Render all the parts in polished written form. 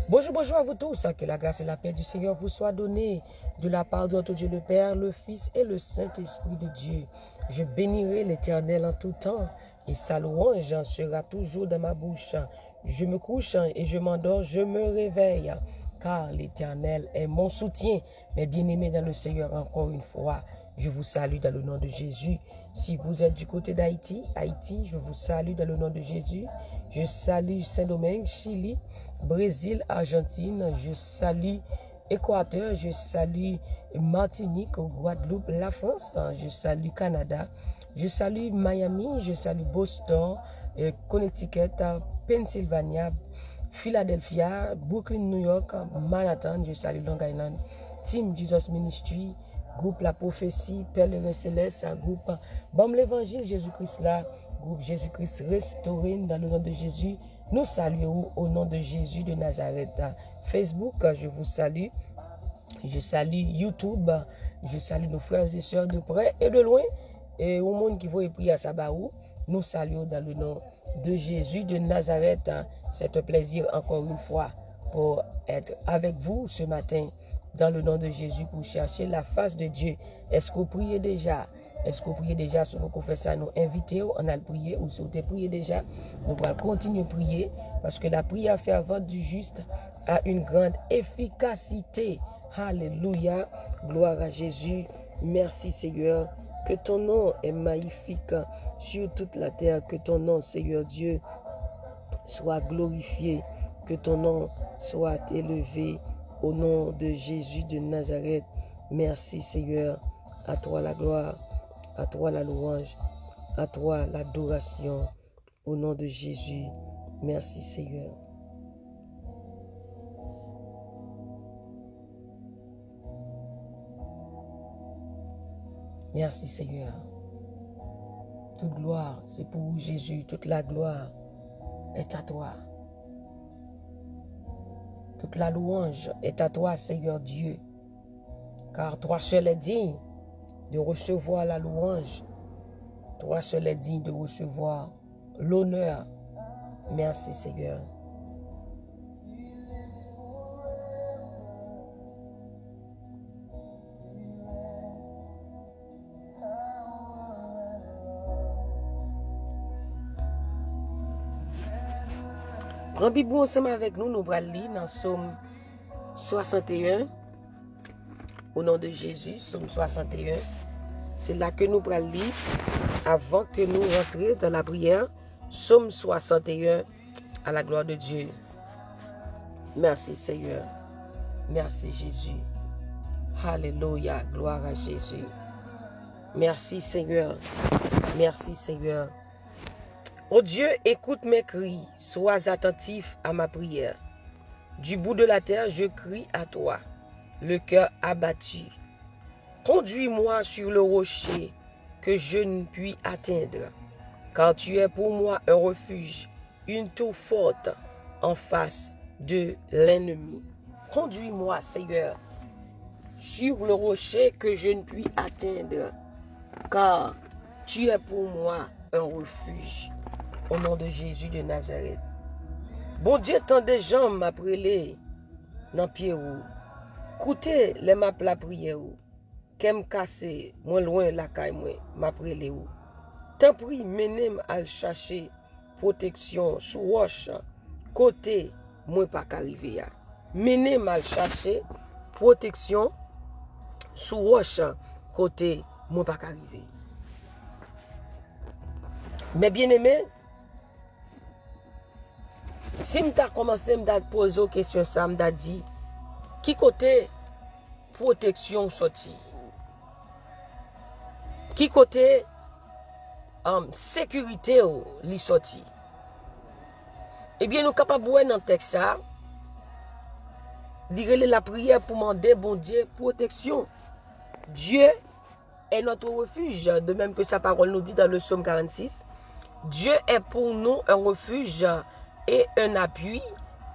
Bonjour, bonjour à vous tous. Que la grâce et la paix du Seigneur vous soient données de la part de notre Dieu le Père, le Fils et le Saint-Esprit de Dieu. Je bénirai l'Éternel en tout temps et sa louange sera toujours dans ma bouche. Je me couche et je m'endors, je me réveille, car l'Éternel est mon soutien. Mes bien-aimés dans le Seigneur, encore une fois, je vous salue dans le nom de Jésus. Si vous êtes du côté d'Haïti, je vous salue dans le nom de Jésus. Je salue Saint-Domingue, Chili, Brésil, Argentine. Je salue Équateur, je salue Martinique, Guadeloupe, la France. Je salue Canada. Je salue Miami, je salue Boston, Connecticut, Pennsylvania, Philadelphia, Brooklyn, New York, Manhattan. Je salue Long Island, Team Jesus Ministry, groupe La Prophétie, Pèlerin Céleste, groupe Bam l'Évangile Jésus-Christ là, groupe Jésus-Christ restauré dans le nom de Jésus. Nous saluons au nom de Jésus de Nazareth. Facebook, je vous salue. Je salue YouTube. Je salue nos frères et sœurs de près et de loin. Et au monde qui veut prier à Sabarou, nous saluons dans le nom de Jésus de Nazareth. C'est un plaisir encore une fois pour être avec vous ce matin dans le nom de Jésus pour chercher la face de Dieu. Est-ce que vous priez déjà? Est-ce que vous priez déjà? Si vous confessez à nous inviter, on a le prié, ou si vous avez prié déjà, nous allons continuer à prier parce que la prière fervente du juste a une grande efficacité. Alléluia. Gloire à Jésus. Merci Seigneur. Que ton nom est magnifique sur toute la terre. Que ton nom, Seigneur Dieu, soit glorifié. Que ton nom soit élevé. Au nom de Jésus de Nazareth, merci Seigneur, à toi la gloire, à toi la louange, à toi l'adoration. Au nom de Jésus, merci Seigneur. Merci Seigneur. Toute gloire, c'est pour Jésus, toute la gloire est à toi. Toute la louange est à toi, Seigneur Dieu, car toi seul est digne de recevoir la louange. Toi seul est digne de recevoir l'honneur. Merci, Seigneur. Prends Bible ensemble avec nous, nous allons lire dans Somme 61. Au nom de Jésus, Somme 61. C'est là que nous allons lire avant que nous rentrions dans la prière. Somme 61 à la gloire de Dieu. Merci Seigneur. Merci Jésus. Alléluia. Gloire à Jésus. Merci Seigneur. Merci Seigneur. Oh Dieu, écoute mes cris, sois attentif à ma prière. Du bout de la terre, je crie à toi, le cœur abattu. Conduis-moi sur le rocher que je ne puis atteindre, car tu es pour moi un refuge, une tour forte en face de l'ennemi. Conduis-moi, Seigneur, sur le rocher que je ne puis atteindre, car tu es pour moi un refuge. Au nom de Jésus de Nazareth. Bon Dieu, tant de gens m'appelaient dans pied ou. Écoutez, les m'appelent la prière ou. Qu'aime casser, moins loin la caille, moi, m'appelait ou. Tant pris, menem à chercher protection sous roche, côté, moi pas qu'arriver ya. Menem à chercher protection sous roche, côté, moi pas qu'arriver. Mais bien aimé, si je commencé à poser une question, ça m'a dit, qui côté protection sorti? Qui côté sécurité li sorti? Eh bien, nous sommes capables de voir dans le texte ça, lire la prière pour demander, bon Dieu, protection. Dieu est notre refuge, de même que sa parole nous dit dans le psaume 46. Dieu est pour nous un refuge et un appui,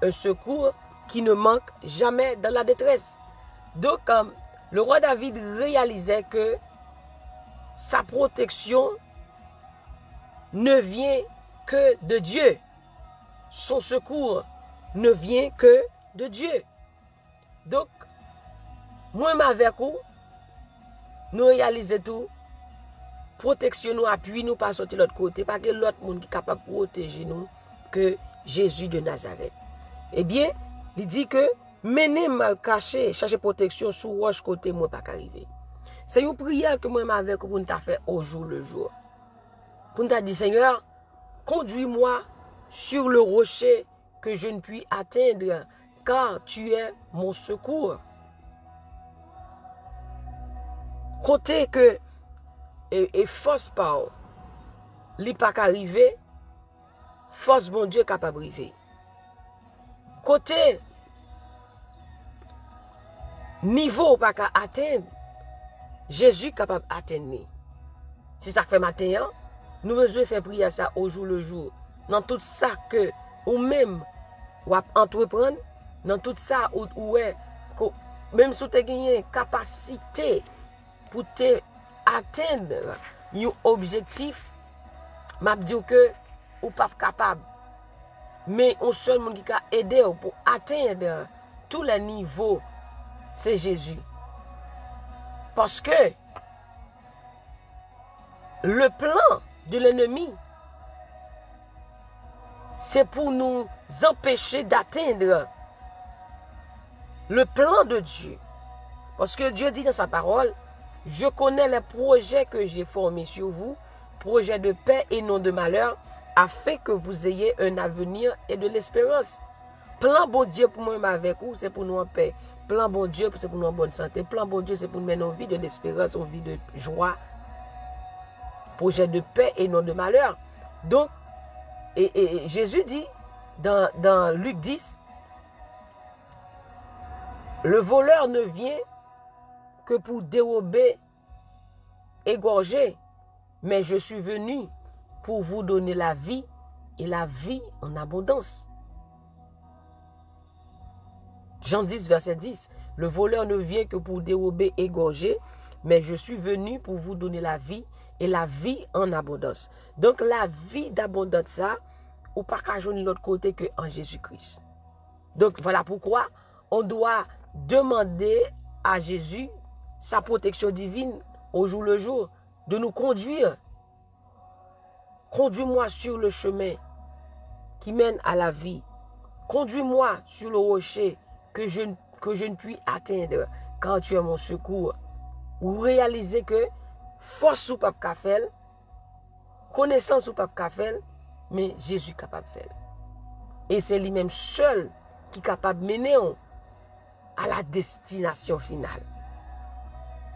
un secours qui ne manque jamais dans la détresse. Donc, le roi David réalisait que sa protection ne vient que de Dieu. Son secours ne vient que de Dieu. Donc, moi, avec vous, nous réalisons tout, protection nous, appui nous, pas sortir de l'autre côté, pas que l'autre monde qui est capable de protéger nous que Jésus de Nazareth. Eh bien, il dit que, menez mal caché, chercher protection sous roche côté, moi, pas qu'arriver. C'est une prière que moi, avec vous, pour nous faire au jour le jour. Pour nous dire, Seigneur, conduis-moi sur le rocher que je ne puis atteindre, car tu es mon secours. Côté que et force pas, li pas qu'arriver, force bon Dieu capable d'arriver. Côté niveau pas qu'à atteindre, Jésus capable d'atteindre. C'est ça que fait matin, hein? Nous besoin faire prier ça au jour le jour. Dans tout ça que ou même ou entreprendre, dans tout ça ou même si tu as gagné capacité pour te atteindre un objectif, m'a dit que ou pas capable. Mais on seul monde qui peut aider pour atteindre tous les niveaux, c'est Jésus. Parce que le plan de l'ennemi, c'est pour nous empêcher d'atteindre le plan de Dieu. Parce que Dieu dit dans sa parole, je connais les projets que j'ai formés sur vous, projets de paix et non de malheur, afin que vous ayez un avenir et de l'espérance. Plan bon Dieu pour moi avec vous, c'est pour nous en paix. Plan bon Dieu, c'est pour nous en bonne santé. Plan bon Dieu, c'est pour nous mener une vie de l'espérance, une vie de joie. Projet de paix et non de malheur. Donc, et Jésus dit dans Luc 10, le voleur ne vient que pour dérober, égorger, mais je suis venu pour vous donner la vie et la vie en abondance. Jean 10, verset 10, le voleur ne vient que pour dérober, égorger, mais je suis venu pour vous donner la vie et la vie en abondance. Donc la vie d'abondance, ça, ou pas qu'à jouer de l'autre côté que en Jésus-Christ. Donc voilà pourquoi on doit demander à Jésus sa protection divine au jour le jour, de nous conduire. Conduis-moi sur le chemin qui mène à la vie. Conduis-moi sur le rocher que je ne puis atteindre quand tu es mon secours. Ou réaliser que force ou pas faire, connaissance ou pas faire, mais Jésus est capable de faire. Et c'est lui-même seul qui est capable de mener à la destination finale.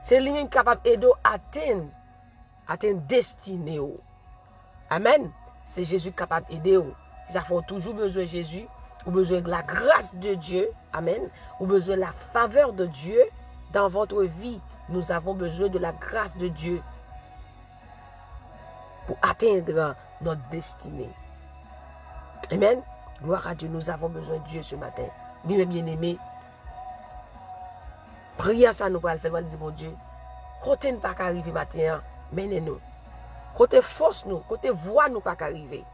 C'est lui-même capable d'aider à atteindre destinée. Amen. C'est Jésus capable d'aider. Ça fait toujours besoin de Jésus, ou besoin de la grâce de Dieu. Amen. Ou besoin de la faveur de Dieu dans votre vie. Nous avons besoin de la grâce de Dieu pour atteindre notre destinée. Amen. Gloire à Dieu, nous avons besoin de Dieu ce matin. Bien-aimé, priez ça nous pour le faire, nous dire, mon Dieu, côté nous pas arriver matin, menez-nous. Côté force nous, côté voix nous pas arriver.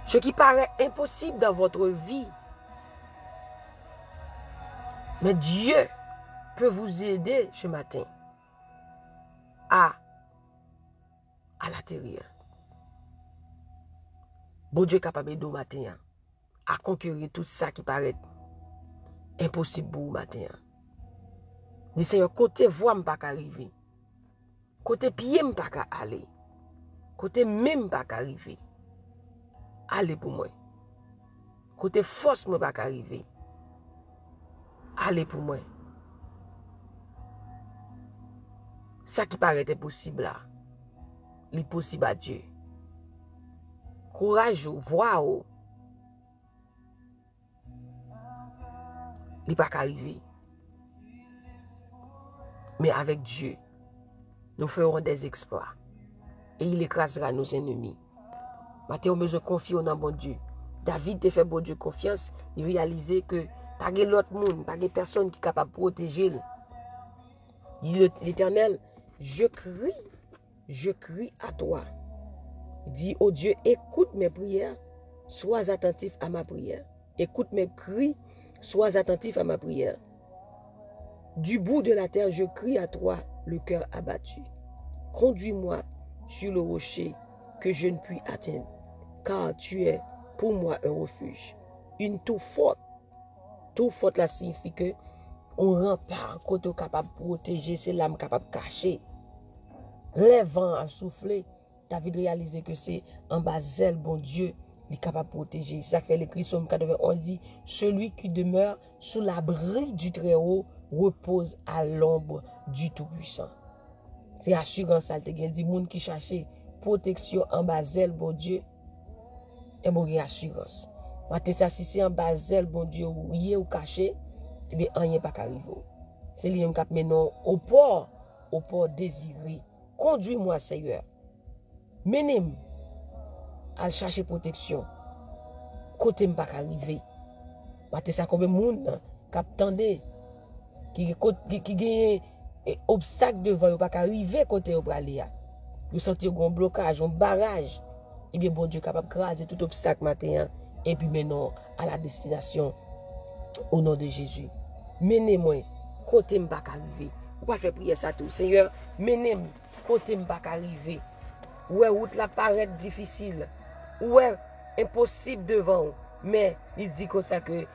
Ce qui paraît impossible dans votre vie, mais Dieu peut vous aider ce matin à l'intérieur. Bon Dieu est capable de matin à conquérir tout ça qui paraît impossible pour vous matin. Dis Seigneur, côté voix me pas arriver. Côté pied me pas aller. Côté même pas arriver. Allez pour moi. Côté force me pas arriver. Allez pour moi. Ça qui paraît impossible là, il est possible à Dieu. Courage, voix, il n'est pas arriver. Mais avec Dieu, nous ferons des exploits. Et il écrasera nos ennemis. Maintenant, on a besoin de confier dans bon Dieu. David te fait bon Dieu confiance. Il réalisait que pas de l'autre monde, pas de personne qui est capable de protéger. Il dit l'Éternel, je crie à toi. Il dit, oh Dieu, écoute mes prières, sois attentif à ma prière. écoute mes cris, sois attentif à ma prière. Du bout de la terre, je crie à toi, le cœur abattu. Conduis-moi sur le rocher que je ne puis atteindre, car tu es pour moi un refuge, une tour forte. Tour forte là signifie que on rempart côté capable de protéger, c'est l'âme capable de cacher. Les vents à souffler, David réalisé que c'est en bas zèle, bon Dieu, il est capable de protéger. Ça fait l'écrit Somme 91 dit, celui qui demeure sous l'abri du Très-Haut repose à l'ombre du Tout-Puissant. C'est assurance, ça te dit, monde qui cherche protection en bas zèle, bon Dieu, et bon, il y a assurance. Maintenant, ça, si c'est en bas zèle, bon Dieu, ou y est ou caché, eh bien, rien pas qu'arriver. C'est lui-même qui maintenant au port désiré. Conduis-moi, Seigneur. Menez-moi à chercher protection. Côté m'pas arriver. Maintenant, ça combien de monde qui attendait qui gagne obstacle devant pas arriver côté au aller. Vous sentez un blocage, un barrage. Eh bien, bon Dieu capable de craser tout obstacle matin et puis maintenant à la destination au nom de Jésus. Menez-moi côté m'pas arriver. Ou pas faire prier ça tout. Seigneur, menez-moi côté m'pas arriver. Ouais, route la paraît difficile. Ouais, impossible devant. Mais il dit comme ça que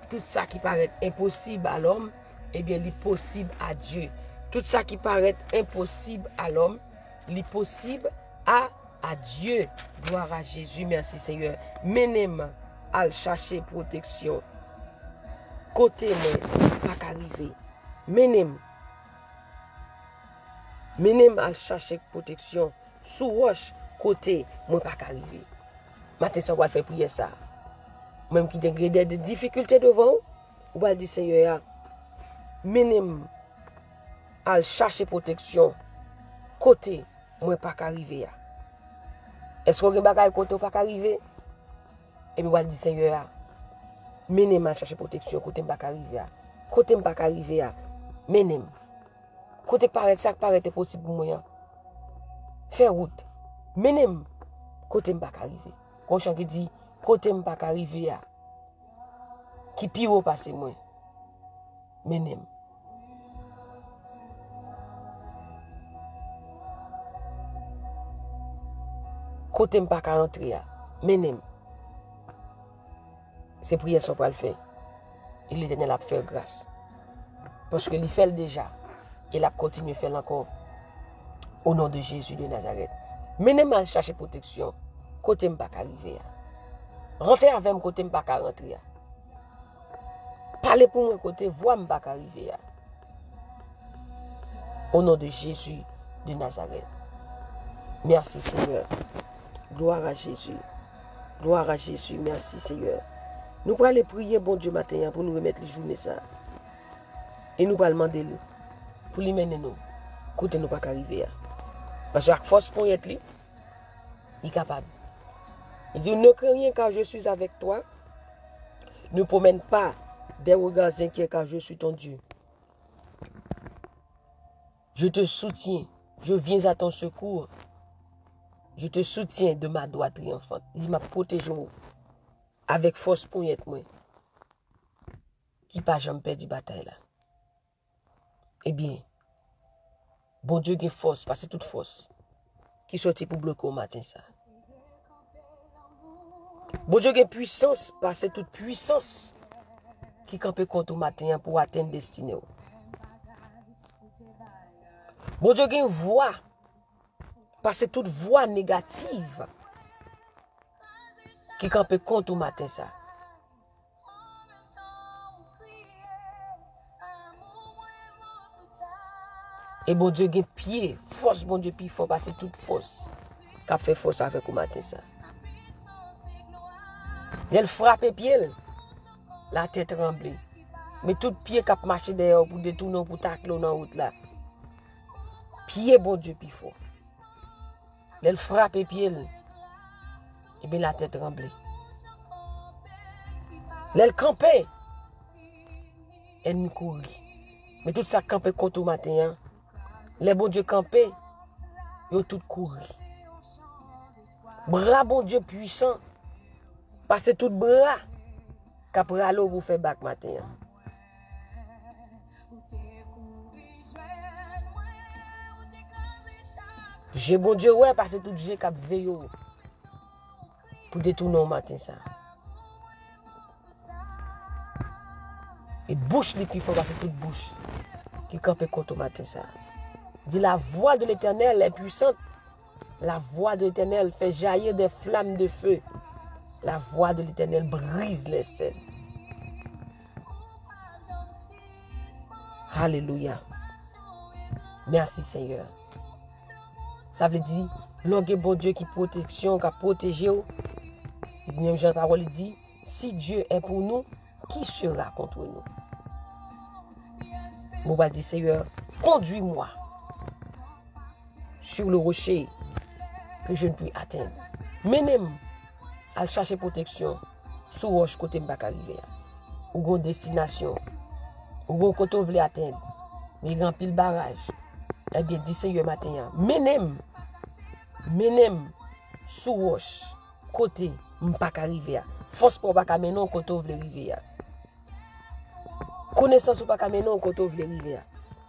tout ça qui paraît impossible à l'homme, eh bien, il est possible à Dieu. Tout ça qui paraît impossible à l'homme, il est possible à Dieu. Gloire à Jésus. Merci Seigneur. Menez-moi à chercher protection. Côté moi, pas qu'arriver. Menez-moi à chercher protection. Sous roche, côté, moi pas qu'arriver. Maintenant, ça va faire prier ça. Même qui a des difficultés devant, on va dire Seigneur, menez-moi à chercher protection. Côté, moi pas qu'arriver. Est-ce qu'on a des côté pas qu'arriver? Et puis on va dire Seigneur, menez-moi à chercher protection. Côté, moi pas qu'arriver. Côté, moi pas qu'arriver. Menez-moi. Côté, ça paraît possible pour moi. Faire route. Menez-moi. Côté, moi pas qu'arriver. Quand chant qui dit, côté, moi pas qu'arriver. Qui pire passe moi. Menez-moi. Côté m'pas ka rentrer menem. C'est prière sont pas le faire. Et l'Éternel a fait grâce. Parce que il fait déjà. Il a continué à faire encore. Au nom de Jésus de Nazareth. Menem à chercher protection. Côté m'pas ka arriver. Rentrer avec moi côté m'pas ka rentrer. Parlez pour moi côté voix m'pas ka arriver. Au nom de Jésus de Nazareth. Merci Seigneur. Gloire à Jésus. Gloire à Jésus. Merci Seigneur. Nous allons aller prier, bon Dieu, matin pour nous remettre les journées ça. Et nous allons demander pour lui mener nous. Côté nous pas arriver. Parce que la force pour être lui, il est capable. Il dit, ne crains rien car je suis avec toi. Ne promène pas des regards inquiets car je suis ton Dieu. Je te soutiens. Je viens à ton secours. Je te soutiens de ma droite triomphante. Il dit, m'a protège avec force pour être moi. Qui pas jamais perdu bataille là. Eh bien, bon Dieu a force, parce que toute force qui sortit pour bloquer au matin ça. Bon Dieu a puissance, parce que toute puissance qui campe contre au matin pour atteindre destinée. Bon Dieu a voix, parce que toute voix négative qui campe contre au matin ça. Et bon Dieu a pied, force bon Dieu puis fort, parce que toute force qui a fait force avec au matin ça. Elle frappe pied, la tête tremble. Mais tout pied qui a marché dehors pour détourner, pour tacler dans la route là. Pied bon Dieu puis fort. Elle frappe pied, et bien la tête tremble. Elle campait, elle me courit. Mais tout ça campait contre au matin. Les bon Dieu campé, ils ont tout couru. Bras bon Dieu puissant, parce que tout bras Qu'après l'eau vous fait bac matin. J'ai bon Dieu, ouais, parce que tout Dieu qui a veillé pour détourner au matin ça. Et bouche les plus fort parce que toute bouche qui campe contre au matin ça. Dit la voix de l'Éternel est puissante. La voix de l'Éternel fait jaillir des flammes de feu. La voix de l'Éternel brise les cèdres. Alléluia. Merci Seigneur. Ça veut dire, l'homme bon Dieu qui protection, qui a protégé. Même Jean Parole dit, si Dieu est pour nous, qui sera contre nous? Bon, va dire Seigneur, conduis-moi sur le rocher que je ne puis atteindre. Menez-moi à chercher protection sous roche côté m'bak arriver. Ou une destination, ou un côté vous voulez atteindre, mais grand pile barrage. Eh bien, dis Seigneur matin, menez-moi sous roche côté m'bak arriver. Force pour pas mener au côté vous voulez arriver. Connaissance ou pas qu'à mener au côté vous voulez arriver.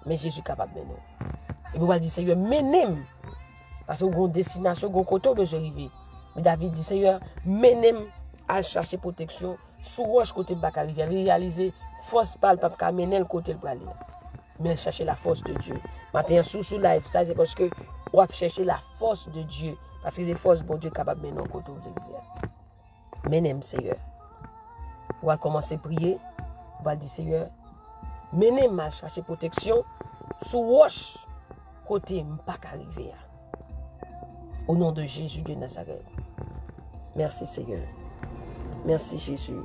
Mais Jésus est capable de mener. Et vous allez dire Seigneur, menez-moi. Parce que vous avez une destination, vous avez un côté où vous arriver. Mais David dit Seigneur, menez-moi à chercher protection sous roche côté m'bak arriver. Réaliser force pas le pape qu'à mener le côté le aller. Mais chercher la force de Dieu. Maintenant sous live ça c'est parce que on va chercher la force de Dieu parce que c'est force bon Dieu capable de mener au côté où vous arriver. Menez-moi Seigneur. On va commencer à prier. On va dire Seigneur, menez-moi à chercher protection sous roche côté m'bak arriver. Au nom de Jésus de Nazareth. Merci Seigneur. Merci Jésus.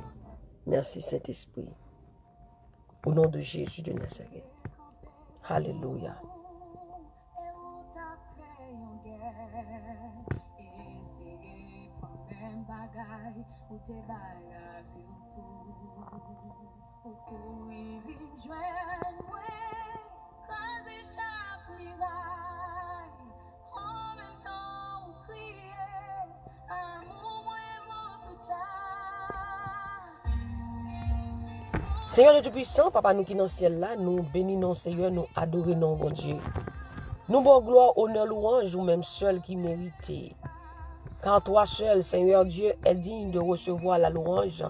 Merci Saint-Esprit. Au nom de Jésus de Nazareth. Alléluia. Seigneur Dieu puissant, Papa nous qui dans le ciel là, nous bénissons Seigneur, nous adorons bon Dieu. Nous bon gloire, honneur, louange, ou même seul qui mérite. Car toi seul, Seigneur Dieu, est digne de recevoir la louange.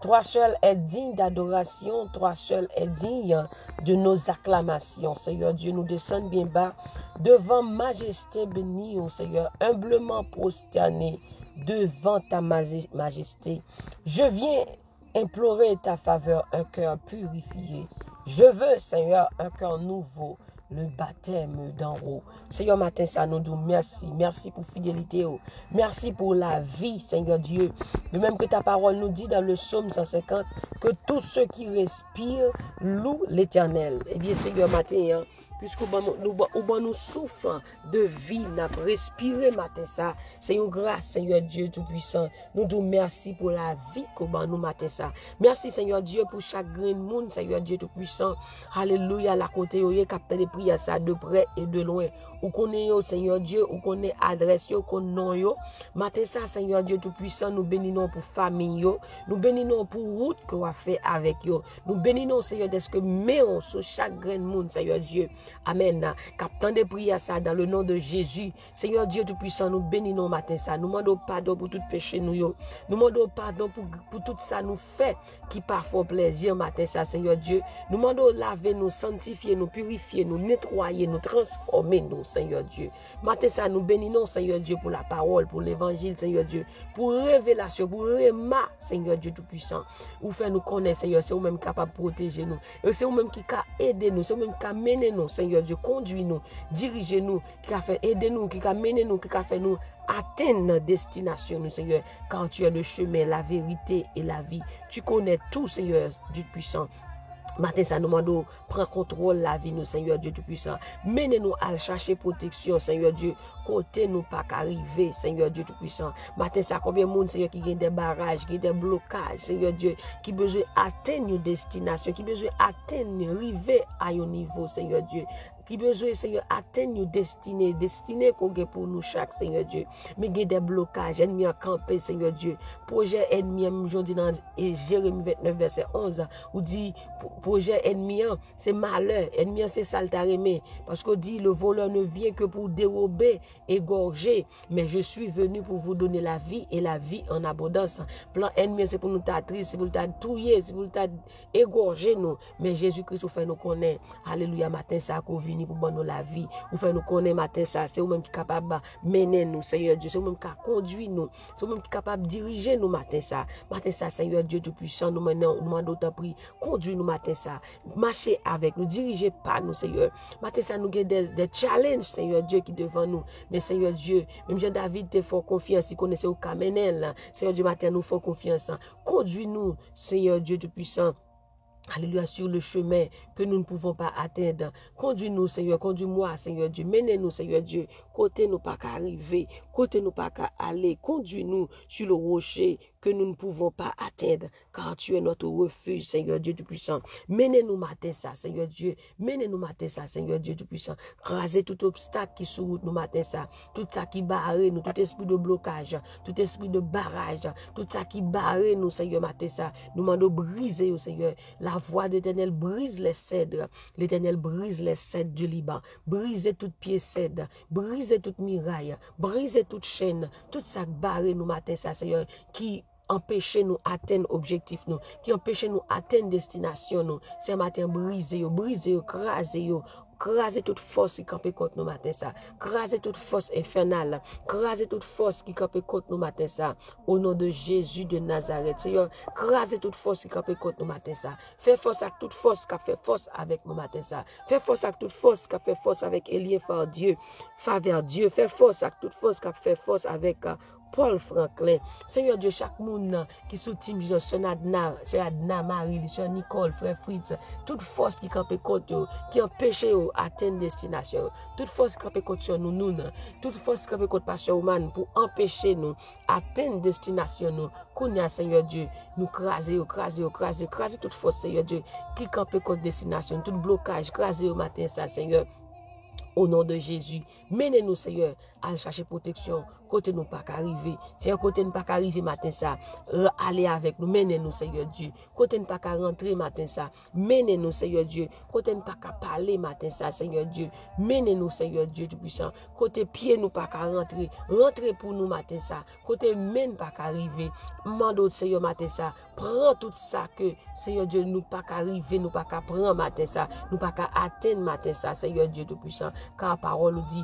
Toi seul est digne d'adoration. Toi seul est digne de nos acclamations. Seigneur Dieu, nous descendons bien bas devant majesté bénie, oh Seigneur, humblement prosterné devant ta majesté. Je viens implorer ta faveur, un cœur purifié. Je veux, Seigneur, un cœur nouveau, le baptême d'en haut. Seigneur, matin, ça nous dit merci. Merci pour fidélité. Merci pour la vie, Seigneur Dieu. De même que ta parole nous dit dans le psaume 150 que tous ceux qui respirent louent l'Éternel. Eh bien, Seigneur, matin, puisque nous souffrons de vie, nous respirons matin ça. C'est une grâce, Seigneur Dieu Tout-Puissant. Nous disons merci pour la vie que nous matin ça. Merci, Seigneur Dieu, pour chaque grain de monde, Seigneur Dieu Tout-Puissant. Alléluia, la côté où capte les prières ça de près et de loin. Ou qu'on est, Seigneur Dieu, ou qu'on est adresse, ou qu'on non yo. Matin ça, Seigneur Dieu Tout-Puissant, nous bénissons pour famille yo. Nous bénissons pour route que va fait avec yo. Nous bénissons, Seigneur, de ce que mettons sur chaque grain de monde, Seigneur Dieu. Amen. Captant de prières ça dans le nom de Jésus. Seigneur Dieu Tout-Puissant, nous bénissons matin ça. Nous demandons pardon pour tout péché nous yo. Nous demandons pardon pour tout ça nous fait qui parfois plaisir matin ça, Seigneur Dieu. Nous demandons laver nous, sanctifier nous, purifier nous, nettoyer nous, transformer nous, Seigneur Dieu. Matin ça, nous bénissons, Seigneur Dieu, pour la parole, pour l'évangile, Seigneur Dieu, pour révélation, pour réma, Seigneur Dieu Tout-Puissant. Ou fait nous connaître, Seigneur, c'est vous-même capable de protéger nous. Et c'est vous-même qui a aidé nous, c'est vous-même qui a mené nous, Seigneur Dieu, conduit nous, dirigez nous, qui a fait aider nous, qui a mené nous, qui a fait nous atteindre notre destination, nous, Seigneur, car tu es le chemin, la vérité et la vie. Tu connais tout, Seigneur Dieu Puissant. Matin, ça nous demande prends contrôle la vie, nous, Seigneur Dieu Tout-Puissant. Menez-nous à chercher protection, Seigneur Dieu. Côté nous pas qu'arriver, Seigneur Dieu Tout-Puissant. Matin, ça combien de monde, Seigneur, qui a des barrages, qui a des blocages, Seigneur Dieu, qui besoin atteindre une destination, qui besoin atteindre, arriver à un niveau, Seigneur Dieu. qui besoin, Seigneur, atteindre nos destinées qu'on a pour nous chaque, Seigneur Dieu. Mais il y a des blocages, ennemis à camper, Seigneur Dieu. Projet ennemi, je dis dans Jérémie 29, verset 11, où dit, projet ennemi, c'est malheur, ennemi, c'est saltarémé. Parce qu'on dit, le voleur ne vient que pour dérober, égorger, mais je suis venu pour vous donner la vie et la vie en abondance. Plan ennemi, c'est pour nous t'attriser, c'est pour nous t'atouiller, c'est pour nous égorger, nous. Mais Jésus-Christ, vous fait nous connaître. Alléluia, matin, ça, qu'on vient pour nous la vie. Vous fait nous connaître, matin, ça, c'est vous-même qui est capable de mener nous, Seigneur Dieu. C'est vous-même qui a conduit nous. C'est vous-même qui est capable de diriger nous, matin, ça. Matin, ça, Seigneur Dieu Tout-Puissant, nous demandons ta prière. Conduis nous, matin, ça. Marchez avec nous, dirigez pas nous, Seigneur. Matin, ça, nous avons des challenges, Seigneur Dieu, qui devant nous. Mais Seigneur Dieu, même Jean-David te fait confiance, il connaissait au Kamenel. Seigneur Dieu, matin, nous faisons confiance. Conduis-nous, Seigneur Dieu Tout-Puissant. Alléluia, sur le chemin que nous ne pouvons pas atteindre. Conduis-nous, Seigneur, conduis-moi, Seigneur Dieu. Menez-nous, Seigneur Dieu. Côté nous pas qu'à arriver, côté nous pas qu'à aller. Conduis-nous sur le rocher que nous ne pouvons pas atteindre, car tu es notre refuge, Seigneur Dieu Tout-Puissant. Menez-nous matin ça, Seigneur Dieu. Menez-nous matin ça, Seigneur Dieu Tout-Puissant. Crasez tout obstacle qui sur route nous matin ça. Tout ça qui barre nous, tout esprit de blocage, tout esprit de barrage, tout ça qui barre nous, Seigneur, matin ça. Nous demandons briser, Seigneur. La voix de l'Éternel brise les cèdres. L'Éternel brise les cèdres du Liban. Brisez toute pied cèdre. Brisez toute miraille. Brisez toute chaîne. Tout ça barre nous matin ça, Seigneur, qui empêcher nous atteindre objectif nous, qui empêcher nous atteindre destination nous. C'est matin briser, craser toute force qui campe contre nous matin ça. Craser toute force infernale. Craser toute force qui campe contre nous matin ça. Au nom de Jésus de Nazareth. Seigneur, craser toute force qui campe contre nous matin ça. Fais force à toute force qui a fait force avec nous matin ça. Fais force à toute force qui a fait force avec Élie faveur Dieu. Fais force à toute force qui a fait force avec Paul Franklin. Seigneur Dieu, chaque monde qui soutient Sœur Adna, Marie, Sœur Nicole, Frère Fritz, toute force qui campe contre qui empêche d'atteindre destination, toute force qui campe contre nous, toute force qui campe contre Pasteur Oman pour empêcher nous atteindre destination nous, qu'on a Seigneur Dieu, nous craser toute force Seigneur Dieu qui campe contre destination, tout blocage, craser au matin ça Seigneur. Au nom de Jésus, menez-nous, Seigneur, à chercher protection. Côté nous pas qu'arriver. Seigneur, côté nous pas qu'arriver matin ça. Allez avec nous, menez-nous, Seigneur Dieu. Côté nous pas qu'à rentrer matin ça. Menez-nous, Seigneur Dieu. Côté nous pas qu'à parler matin ça, Seigneur Dieu. Menez-nous, Seigneur Dieu Tout-Puissant. Côté pied nous pas qu'à rentrer. Rentrez pour nous matin ça. Côté mène pas qu'à arriver. Mando, Seigneur, matin ça. Prends tout ça que, Seigneur Dieu, nous pas qu'à arriver, nous pas qu'à prendre matin ça. Nous pas qu'à atteindre matin ça, Seigneur Dieu Tout-Puissant. Car la parole nous dit,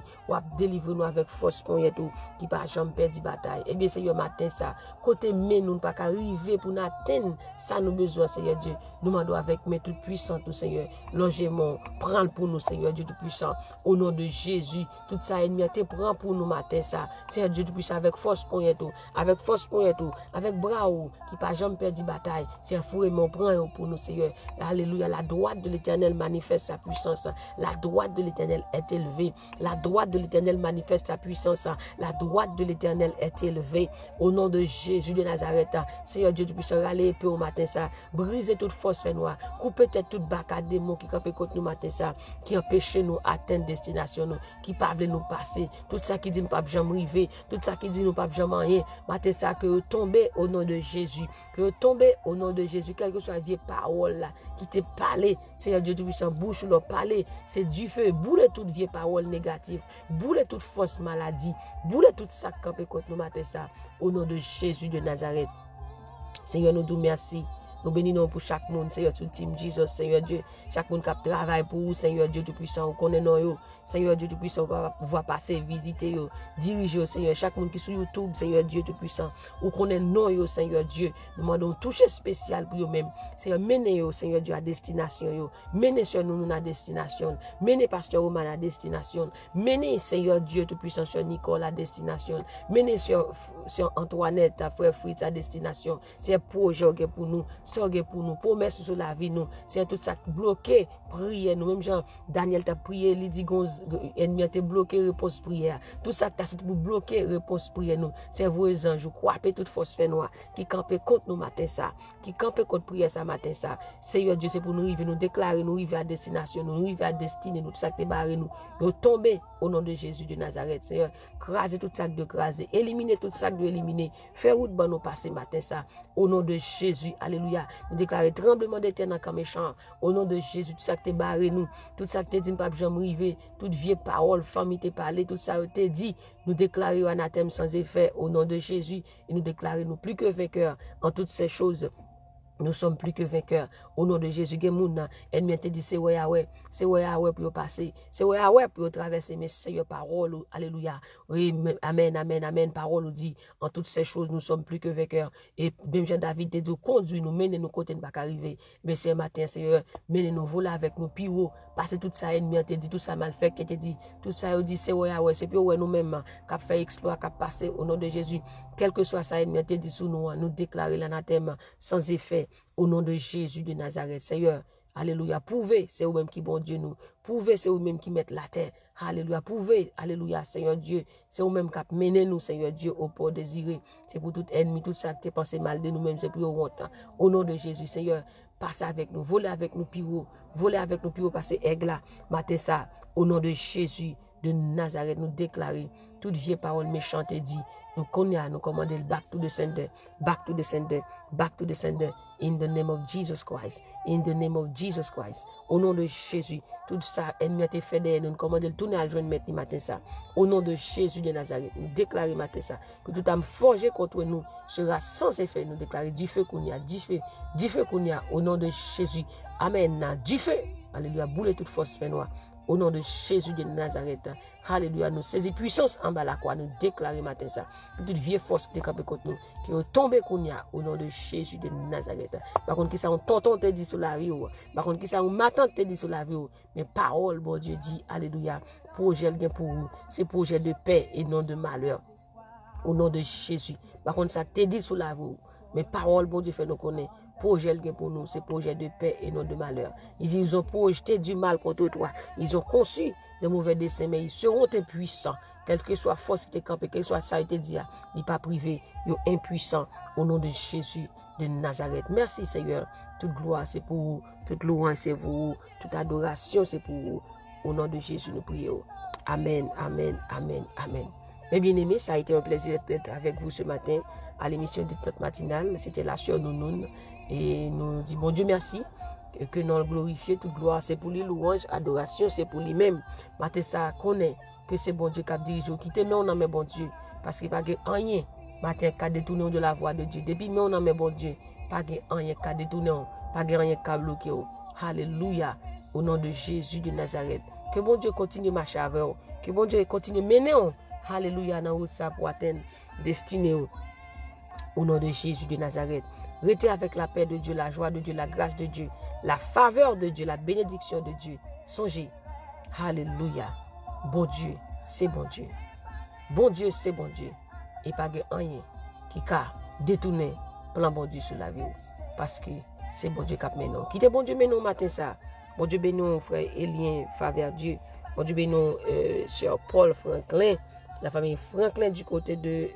délivre-nous avec force pour tout, qui pas jamais perdre bataille. Eh bien, Seigneur, matin ça, côté mais nous pas arriver pour nous atteindre ça nous besoin, Seigneur Dieu. Nous demandons avec main toute puissante, Seigneur, logement, prends pour nous, Seigneur Dieu Tout-Puissant, au nom de Jésus. Tout ça, ennemi, prends pour nous matin ça, Seigneur Dieu Tout-Puissant, avec force pour tout, avec force pour tout, avec bras qui pas jamais perdre bataille. C'est vraiment prends pour nous, Seigneur. Alléluia, la droite de l'Éternel manifeste sa puissance. La droite de l'Éternel est élevée. La droite de l'Éternel manifeste sa puissance. La droite de l'Éternel est élevée. Au nom de Jésus de Nazareth, Seigneur Dieu Tout-Puissant, râlez peu au matin ça. Brisez toute force fait noire. Coupez tête toute bacade démon qui campent contre nous matin ça. Qui empêche nous atteindre destination nous. Qui pas veut nous passer. Tout ça qui dit nous pas jamais arriver. Tout ça qui dit nous pas jamais rien. Matin ça que tomber au nom de Jésus. Que tomber au nom de Jésus. Quelle que soit la vieille parole là. Qui te parle. Seigneur Dieu Tout-Puissant, bouche leur parler. C'est du feu. Boule toute vieille parole négative. Boule toute fausse maladie. Boule tout ça qui campé contre nous matin ça. Au nom de Jésus de Nazareth. Seigneur, nous disons merci. Nous bénissons pour chaque monde, Seigneur, tout team Jesus, Seigneur Dieu. Chaque monde qui travaille pour vous, Seigneur Dieu Tout-Puissant, vous connaissez, Seigneur Dieu Tout-Puissant, va pouvoir passer, visiter, diriger, Seigneur. Chaque monde qui est sur YouTube, Seigneur Dieu Tout-Puissant, vous connaissez, Seigneur Dieu. Nous demandons toucher spécial pour eux-mêmes. Seigneur, menez, Seigneur Dieu, à destination. Menez sur nous à destination. Menez Pasteur Roman à destination. Menez, Seigneur Dieu Tout-Puissant, sur Nicole à destination. Menez sur Antoinette, Frère Fritz à destination. C'est un projet pour nous. sorgue pour nous, promesse sur la vie, nous. C'est tout ça bloqué, prière, nous, même Jean, Daniel t'a prié, il dit, ennemi a été bloqué, réponse prière. Tout ça t'a pour bloquer, réponse prière, nous. C'est vos anges, croyez toute force fait noire, qui campait contre nous matin ça, qui campait contre prière ça matin ça. Seigneur Dieu, c'est pour nous arriver, nous déclarer, nous arriver à destination, nous arriver à destinée, nous, tout ça qui est barré, nous tomber au nom de Jésus de Nazareth, Seigneur. Craser tout ça de craser, éliminer tout ça de éliminer, faire route bon nous passer matin ça, au nom de Jésus, alléluia. Nous déclarer tremblement de terre dans le méchant, au nom de Jésus, tout ça qui est barré nous, tout ça qui te dit, pas jamais arriver, toute vieille parole, famille te parlé, tout ça te dit, nous déclarer anathème sans effet, au nom de Jésus, et nous déclarer nous plus que vainqueurs en toutes ces choses. Nous sommes plus que vainqueurs. Au nom de Jésus, ennemi te dit, c'est ouais pour passer. C'est ouais pour traverser, mais c'est your parole. Alléluia. Oui, amen, amen, amen. Parole dit, en toutes ces choses, nous sommes plus que vainqueurs. Et même Jean David te dit, conduit nous, menez nous côté ne pas arriver. Mais ce matin, Seigneur, menez nous, voler avec nous, puis passer tout ça, ennemi te dit, tout ça mal fait, qui te dit, tout ça, dit, c'est ouais, c'est puis nous-mêmes, qui fait exploit, qui passer au nom de Jésus. Quel que soit ça, ennemi te dit sous nous, nous déclarer l'anathème sans effet. Au nom de Jésus de Nazareth, Seigneur, alléluia, prouvez, c'est vous-même qui bon Dieu nous, prouvez, c'est vous-même qui mettez la terre, alléluia, prouvez, alléluia, Seigneur Dieu, c'est vous-même qui menez nous, Seigneur Dieu, au port désiré, c'est pour tout ennemi, tout ça qui pensé mal de nous-mêmes, c'est pour honte, au nom de Jésus, Seigneur, passez avec nous, volez avec nous, volez avec nous, passez aigle, matez ça, au nom de Jésus de Nazareth, nous déclarer, toute vieille parole méchante et dit, nous connaissons, nous commandons back to the sender, back to the sender, back to the sender, in the name of Jesus Christ, in the name of Jesus Christ, au nom de Jésus, tout ça, ennemi a été fait derrière nous, commandons tourner à le joindre maintenant matin ça, au nom de Jésus de Nazareth, nous déclarer matin ça, que tout âme forgé contre nous sera sans effet, nous déclarer du feu qu'on y a, du feu qu'on y a, au nom de Jésus, amen, du feu, alléluia, bouler toute force fait noire. Au nom de Jésus de Nazareth, alléluia, nous saisir puissance en bas la croix, nous déclarer matin ça, que toute vieille force qui est campée contre nous, qui est tombée qu'on y a, au nom de Jésus de Nazareth. Par contre, qui ça, on tonton te dit sur la vie, par contre, qui ça, on m'attend te dit sur la vie, mais parole, bon Dieu dit, alléluia, projet bien pour vous, c'est projet de paix et non de malheur, au nom de Jésus. Par contre, ça te dit sur la vie, mais parole, bon Dieu fait nous connaître. Projet pour nous, c'est projet de paix et non de malheur. Ils ont projeté du mal contre toi. Ils ont conçu de mauvais desseins, mais ils seront impuissants. Quelle que soit force qui est campée, quelle que soit ça été dit, ils pas privé, ils sont impuissants au nom de Jésus de Nazareth. Merci Seigneur. Toute gloire c'est pour vous, toute louange c'est pour vous, toute adoration c'est pour vous. Au nom de Jésus nous prions. Amen, amen, amen, amen. Mes bien-aimés, ça a été un plaisir d'être avec vous ce matin à l'émission de Tante Matinale. C'était la sœur Nounoun. Et nous disons bon Dieu merci, que nous le glorifions, toute gloire c'est pour lui, louange, adoration c'est pour lui-même. Matin ça connaît que c'est bon Dieu qui a dirigé, qui te met en main bon Dieu, parce qu'il n'y a pas rien, matin qui a détourné de la voix de Dieu. Depuis mais on en met bon Dieu, pas rien qui a détourné, pas rien qui a bloqué. Alléluia, au nom de Jésus de Nazareth. Que bon Dieu continue marcher avec vous, que bon Dieu continue mener. Alléluia, dans ça pour atteindre destinée. Au nom de Jésus de Nazareth. Restez avec la paix de Dieu, la joie de Dieu, la grâce de Dieu, la faveur de Dieu, la bénédiction de Dieu. Songez. Alléluia. Bon Dieu, c'est bon Dieu. Bon Dieu, c'est bon Dieu. Et pas rien qui a détourné plan bon Dieu sur la vie. Parce que c'est bon Dieu qui a mené. Quittez bon Dieu mené matin ça. Bon Dieu béni frère Élien Faveur Dieu. Bon Dieu béni sœur Paul Franklin. La famille Franklin du côté de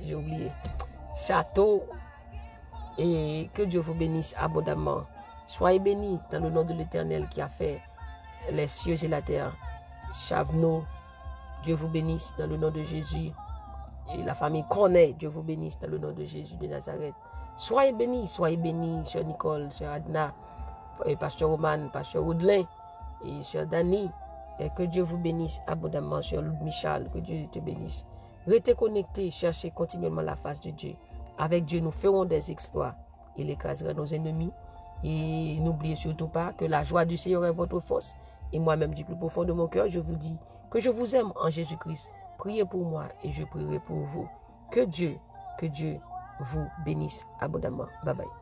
j'ai oublié Château. Et que Dieu vous bénisse abondamment. Soyez bénis dans le nom de l'Éternel qui a fait les cieux et la terre. Chavenot, Dieu vous bénisse dans le nom de Jésus. Et la famille Cornet, Dieu vous bénisse dans le nom de Jésus de Nazareth. Soyez bénis, Sœur Nicole, Sœur Adna, et Pasteur Roman, Pasteur Woodlin, et Sœur Dani. Et que Dieu vous bénisse abondamment, Sœur Michal, que Dieu te bénisse. Restez connectés, cherchez continuellement la face de Dieu. Avec Dieu, nous ferons des exploits. Il écrasera nos ennemis. Et n'oubliez surtout pas que la joie du Seigneur est votre force. Et moi-même, du plus profond de mon cœur, je vous dis que je vous aime en Jésus-Christ. Priez pour moi et je prierai pour vous. Que Dieu vous bénisse abondamment. Bye bye.